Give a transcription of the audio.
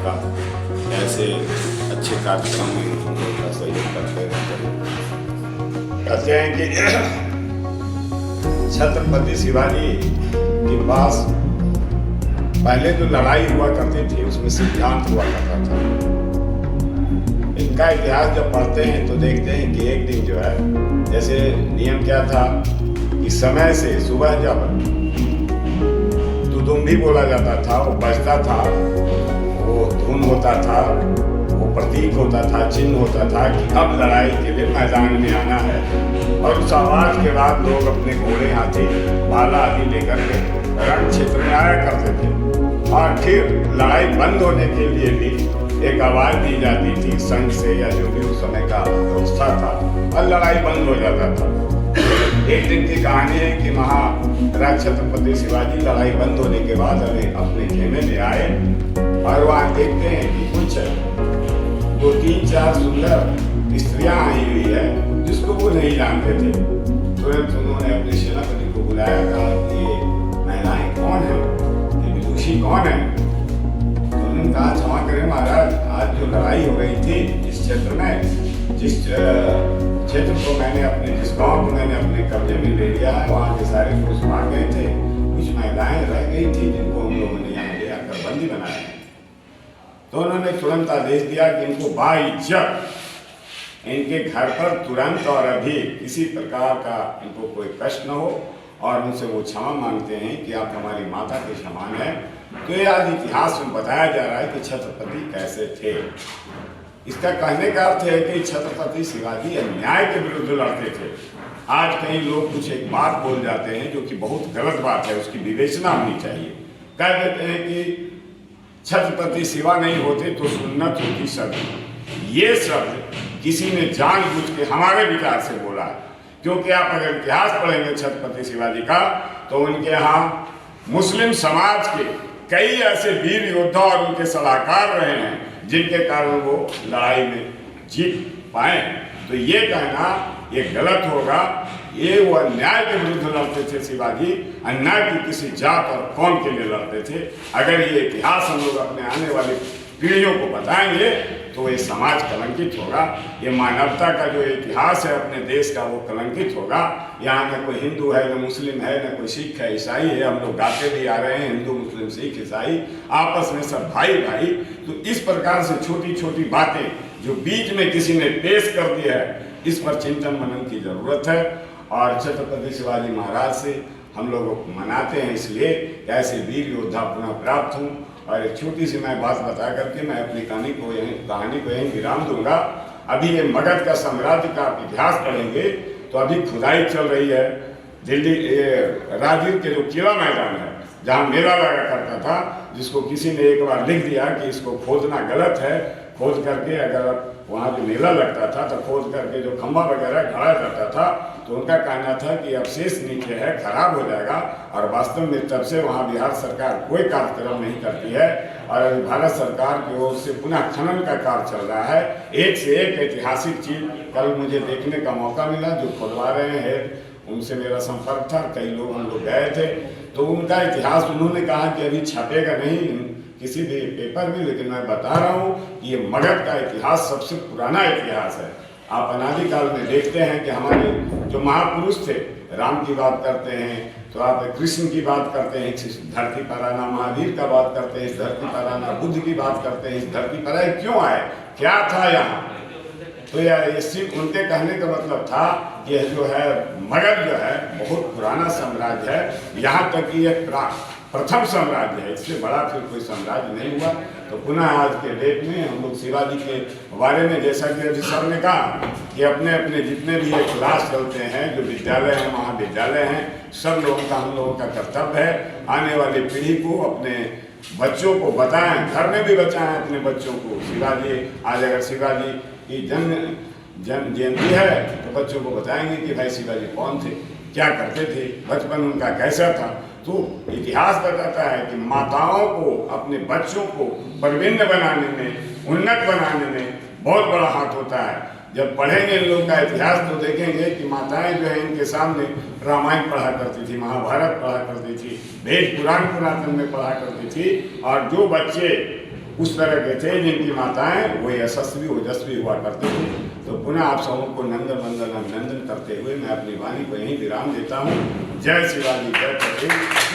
होगा। ऐसे अच्छे कार्यक्रम में हम लोग का सहयोग करते रहते हैं। कहते हैं कि छत्रपति शिवाजी के पास पहले जो लड़ाई हुआ करती थी उसमें सिद्धांत हुआ करता था। इनका इतिहास जब पढ़ते हैं तो देखते हैं कि एक दिन जो है, जैसे नियम क्या था कि समय से सुबह जब दुदुम्भी बोला जाता था, वो बजता था, वो धुन होता था, वो प्रतीक होता था, चिन्ह होता था कि अब लड़ाई के लिए मैदान में आना है। और उस आवाज के बाद लोग अपने घोड़े, हाथी, भाला आदि लेकर के रण क्षेत्र में आया करते थे। और फिर लड़ाई बंद होने के लिए भी एक आवाज दी जाती थी संघ से या जो भी उस समय का व्यवस्था था, और लड़ाई बंद हो जाता था। एक दिन की कहानी है कि महाराज छत्रपति शिवाजी लड़ाई बंद होने के बाद अपने खेमे में आए और वहाँ देखते हैं कि कुछ 2-3-4 सुंदर स्त्रियां आई हुई है जिसको वो नहीं जानते थे। तुरंत उन्होंने अपने सेनापति को बुलाया, कहा कि ये महिलाएं कौन है, ये विदुषी कौन है। तो उन्होंने कहा, क्षमा करें महाराज, आज जो लड़ाई हो रही थी इस क्षेत्र में, जिस क्षेत्र को जिस गांव को मैंने अपने कब्जे में ले लिया है, वहाँ के सारे पुरुष भाग गए थे, कुछ महिलाएं रह गई थी जिनको हम लोगों ने यहाँ ले आकर बंदी बनाया। तो उन्होंने तुरंत आदेश दिया कि इनको बाइज्जत इनके घर पर तुरंत और अभी किसी प्रकार का इनको कोई कष्ट न हो, और उनसे वो क्षमा मांगते हैं कि आप हमारी माता के समान हैं। तो ये आज इतिहास में बताया जा रहा है कि छत्रपति कैसे थे। इसका कहने का अर्थ है कि छत्रपति शिवाजी अन्याय के विरुद्ध लड़ते थे। आज कई लोग कुछ एक बात बोल जाते हैं जो कि बहुत गलत बात है, उसकी विवेचना होनी चाहिए। कह देते हैं कि छत्रपति शिवा नहीं होते तो सुन्नत होती शब्द। ये शब्द किसी ने जानबूझ के हमारे विचार से बोला है, क्योंकि आप अगर इतिहास पढ़ेंगे छत्रपति शिवाजी का तो उनके यहाँ मुस्लिम समाज के कई ऐसे वीर योद्धा और उनके सलाहकार रहे हैं जिनके कारण वो लड़ाई में जीत पाए। तो ये कहना ये गलत होगा। ये वो अन्याय के विरुद्ध लड़ते थे शिवाजी, अन्याय की किसी जात और कौम के लिए लड़ते थे। अगर ये इतिहास हम लोग अपने आने वाली पीढ़ियों को बताएंगे तो ये समाज कलंकित होगा। ये मानवता का जो इतिहास है अपने देश का वो कलंकित होगा। यहाँ न कोई हिंदू है, न मुस्लिम है, न कोई सिख है, ईसाई है। हम लोग गाते भी आ रहे हैं हिंदू, मुस्लिम, सिख, ईसाई, आपस में सब भाई भाई। तो इस प्रकार से छोटी छोटी बातें जो बीच में किसी ने पेश कर दी है, इस पर चिंतन मनन की जरूरत है। और छत्रपति शिवाजी महाराज से हम लोग मनाते हैं इसलिए ऐसे वीर योद्धा पुनः प्राप्त हों। और एक छोटी सी मैं बात बता करके मैं अपनी कहानी को यहीं विराम दूंगा। अभी ये मगध का साम्राज्य का आप इतिहास पढ़ेंगे तो अभी खुदाई चल रही है। दिल्ली राजगीर के जो किला मैदान है जहाँ मेला लगा करता था, जिसको किसी ने एक बार लिख दिया कि इसको खोदना गलत है, खोद करके अगर वहाँ जो मेला लगता था तो खोद करके जो खंभा वगैरह गाड़ा जाता था, तो उनका कहना था कि अवशेष नीचे है, खराब हो जाएगा। और वास्तव में तब से वहाँ बिहार सरकार कोई कार्यक्रम नहीं करती है। और अभी भारत सरकार की ओर से पुनः खनन का कार्य चल रहा है। एक से एक ऐतिहासिक चीज कल मुझे देखने का मौका मिला। जो खुदवा रहे हैं उनसे मेरा संपर्क था, कई लोग हम लोग गए थे, तो उनका इतिहास उन्होंने कहा कि अभी छपेगा नहीं किसी भी पेपर में, लेकिन मैं बता रहा हूँ कि ये मगध का इतिहास सबसे पुराना इतिहास है। आप अनादिकाल में देखते हैं कि हमारे जो महापुरुष थे, राम की बात करते हैं तो आप कृष्ण की बात करते हैं, इस धरती पर आना, महावीर का बात करते हैं, इस धरती पर आना, बुद्ध की बात करते हैं, इस धरती पर आए क्यों आए, क्या था यहाँ। तो ये सिर्फ उनके कहने का मतलब था कि यह जो है मगध जो है बहुत पुराना साम्राज्य है। यहाँ तक कि यह प्रथम साम्राज्य है, इससे बड़ा फिर कोई साम्राज्य नहीं हुआ। तो पुनः आज के डेट में हम लोग शिवाजी के बारे में, जैसा कि अभी सर ने कहा कि अपने अपने जितने भी ये क्लास चलते हैं, जो विद्यालय हैं, महाविद्यालय हैं, सब लोगों का हम लोगों का कर्तव्य है आने वाली पीढ़ी को अपने बच्चों को बताएं, घर में भी बचाएं अपने बच्चों को। शिवाजी आज अगर शिवाजी की जन्म जयंती है तो बच्चों को बताएंगे कि भाई शिवाजी कौन थे, क्या करते थे, बचपन उनका कैसा था। तो इतिहास बताता है कि माताओं को अपने बच्चों को प्रवीण बनाने में, उन्नत बनाने में बहुत बड़ा हाथ होता है। जब पढ़ेंगे इन लोग का इतिहास तो देखेंगे कि माताएं जो है इनके सामने रामायण पढ़ा करती थी, महाभारत पढ़ा करती थी, वेद पुराण पुरातन में पढ़ा करती थी। और जो बच्चे उस तरह के थे जिनकी माताएं वो यशस्वी ओजस्वी हुआ करते थे। तो पुनः आप सबों को नंदन वंदन अभिनंदन करते हुए मैं अपनी वाणी को यहीं विराम देता हूँ। जय शिवाजी, जय पटेल।